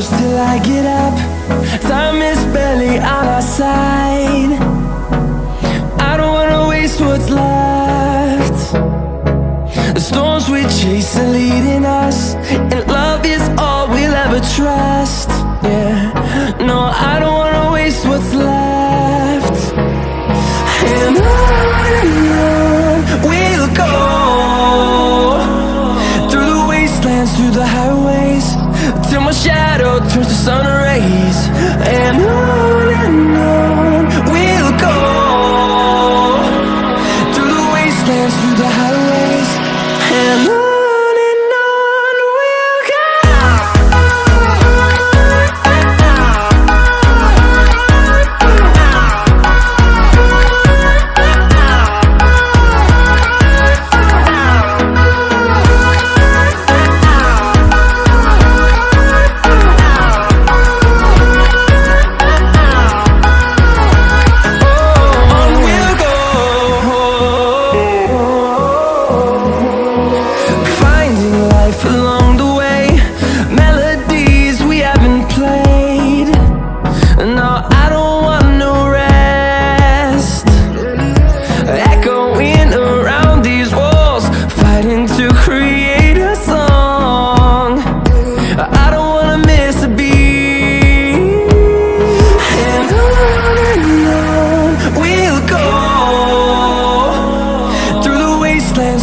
close till I get up. Time is barely on our side. I don't wanna waste what's left. The storms we chase are leading us, and love is all we'll ever trust. Yeah, no, I don't wanna waste what's left. And on we'll go, through the wastelands, through the highways, till my shadow turns to sun rays. And on we'll go, through the wastelands, through the highways, and on we'll go.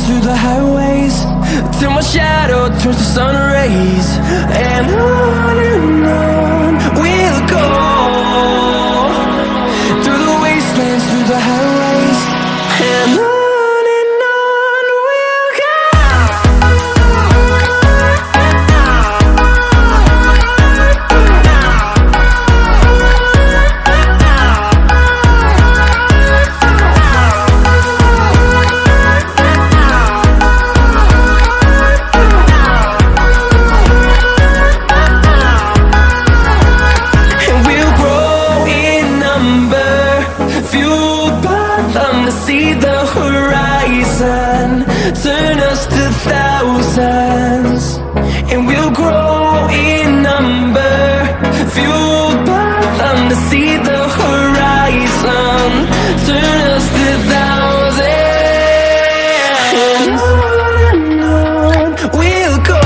Through the highways, till my shadow turns to sun rays. And on we'll go, through the wastelands, through the highways, and on we'll go. See the horizon, turn us to thousands, and we'll grow in number, fueled by them. To see the horizon, turn us to thousands, and on we'll go,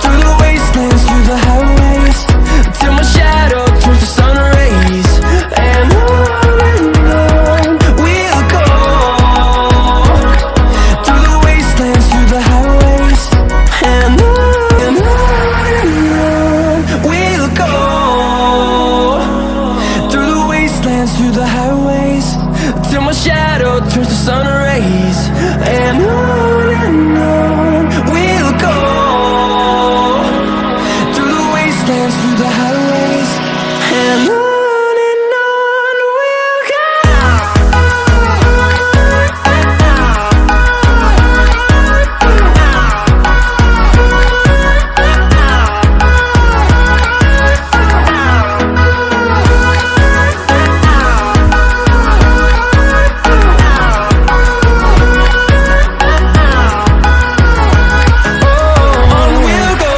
through the wastelands, through the highways, till my shadow turns to sun rays. And through the highways, till my shadow turns to sun rays. And on we'll go, through the wastelands, through the highways, and on we'll go.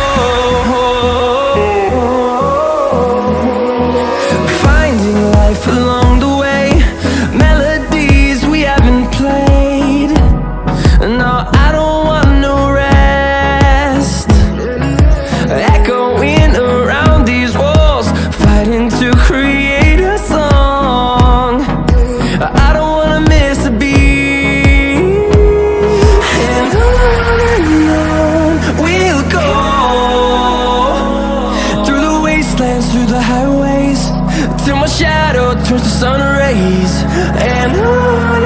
Along the way, melodies we haven't played. No, I don't want no rest. Echoing around these walls, fighting to create a song. I don't wanna miss a beat. And on we'll go, through the wastelands, through the highways, till my shadow turns to sun rays. And on